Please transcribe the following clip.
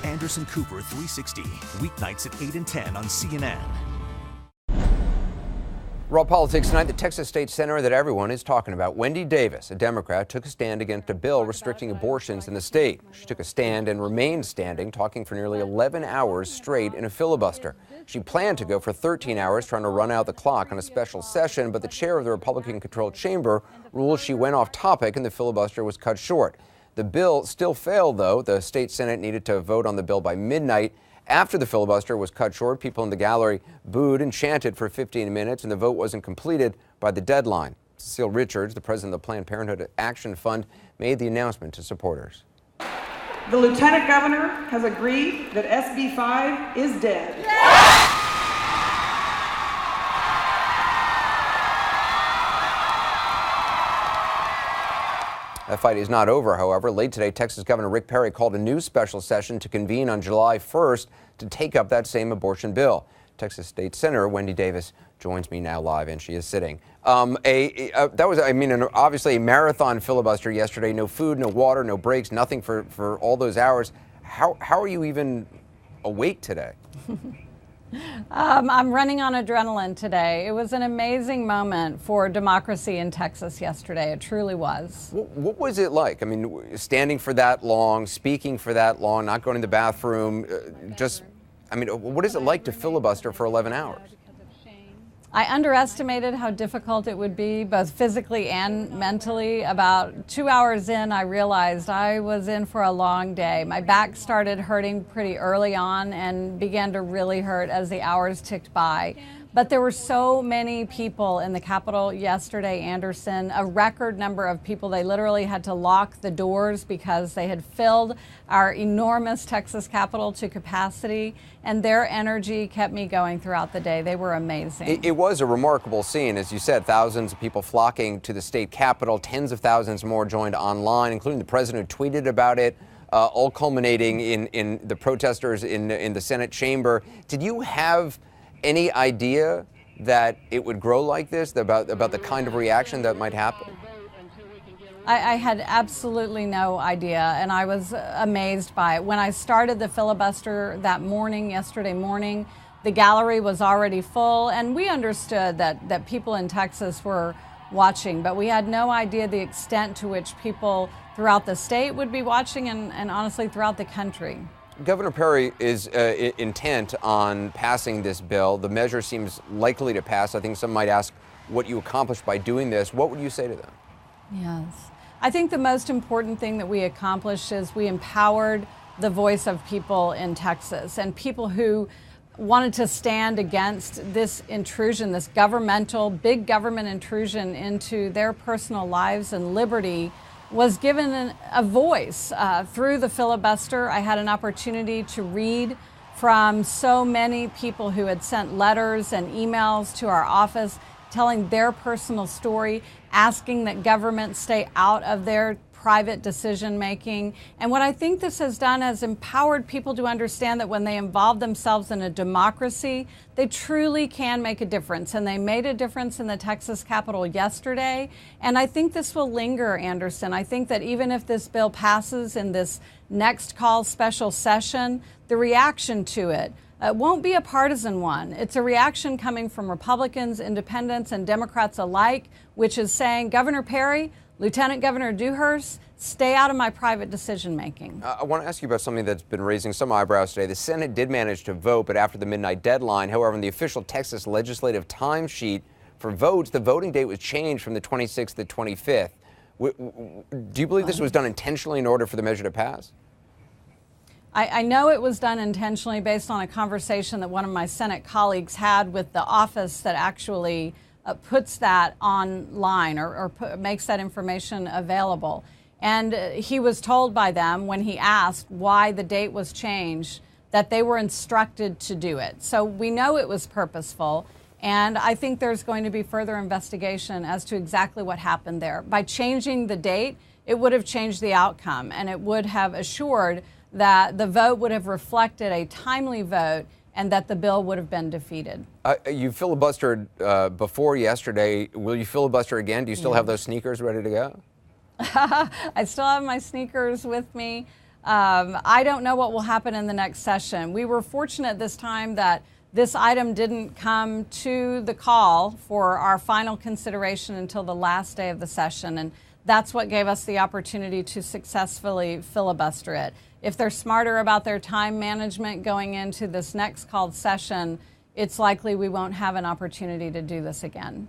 Anderson Cooper 360, weeknights at 8 and 10 on CNN. Raw politics tonight. The Texas State Senator that everyone is talking about, Wendy Davis, a Democrat, took a stand against a bill restricting abortions in the state. She took a stand and remained standing, talking for nearly 11 hours straight in a filibuster. She planned to go for 13 hours, trying to run out the clock on a special session, but the chair of the Republican-controlled chamber ruled she went off topic and the filibuster was cut short. The bill still failed, though. The state Senate needed to vote on the bill by midnight. After the filibuster was cut short, people in the gallery booed and chanted for 15 minutes, and the vote wasn't completed by the deadline. Cecile Richards, the president of the Planned Parenthood Action Fund, made the announcement to supporters. The lieutenant governor has agreed that SB 5 is dead. That fight is not over, however. Late today, Texas Governor Rick Perry called a new special session to convene on July 1st to take up that same abortion bill. Texas State Senator Wendy Davis joins me now live, and she is sitting. That was, obviously a marathon filibuster yesterday. No food, no water, no breaks, nothing for all those hours. How are you even awake today? I'm running on adrenaline today. It was an amazing moment for democracy in Texas yesterday. It truly was. What was it like? I mean, standing for that long, speaking for that long, not going to the bathroom, what is it like to filibuster for 11 hours? I underestimated how difficult it would be, both physically and mentally. About 2 hours in, I realized I was in for a long day. My back started hurting pretty early on and began to really hurt as the hours ticked by. But there were so many people in the Capitol yesterday, Anderson, a record number of people. They literally had to lock the doors because they had filled our enormous Texas Capitol to capacity, and their energy kept me going throughout the day. They were amazing. It was a remarkable scene. As you said, thousands of people flocking to the state capitol, tens of thousands more joined online, including the president who tweeted about it, all culminating in the protesters in the Senate chamber. Did you have any idea that it would grow like this, about the kind of reaction that might happen? I had absolutely no idea, and I was amazed by it. When I started the filibuster that morning, yesterday morning, the gallery was already full, and we understood that people in Texas were watching, but we had no idea the extent to which people throughout the state would be watching, and honestly throughout the country. Governor Perry is intent on passing this bill. The measure seems likely to pass. I think some might ask what you accomplished by doing this. What would you say to them? Yes. I think the most important thing that we accomplished is we empowered the voice of people in Texas, and people who wanted to stand against this intrusion, this big government intrusion into their personal lives and liberty, was given a voice through the filibuster. I had an opportunity to read from so many people who had sent letters and emails to our office telling their personal story, asking that government stay out of their private decision making. And what I think this has done is empowered people to understand that when they involve themselves in a democracy, they truly can make a difference. And they made a difference in the Texas Capitol yesterday. And I think this will linger, Anderson. I think that even if this bill passes in this next call special session, the reaction to it won't be a partisan one. It's a reaction coming from Republicans, independents, and Democrats alike, which is saying, Governor Perry, Lieutenant Governor Dewhurst, stay out of my private decision making. I want to ask you about something that's been raising some eyebrows today. The Senate did manage to vote, but after the midnight deadline. However, in the official Texas legislative timesheet for votes, the voting date was changed from the 26th to the 25th. Do you believe this was done intentionally in order for the measure to pass? I know it was done intentionally based on a conversation that one of my Senate colleagues had with the office that actually puts that online or makes that information available. And he was told by them when he asked why the date was changed that they were instructed to do it. So we know it was purposeful. And I think there's going to be further investigation as to exactly what happened there. By changing the date, it would have changed the outcome, and it would have assured that the vote would have reflected a timely vote and that the bill would have been defeated. You filibustered before yesterday. Will you filibuster again? Do you still have those sneakers ready to go? I still have my sneakers with me. I don't know what will happen in the next session. We were fortunate this time that this item didn't come to the call for our final consideration until the last day of the session, and that's what gave us the opportunity to successfully filibuster it. If they're smarter about their time management going into this next called session, it's likely we won't have an opportunity to do this again.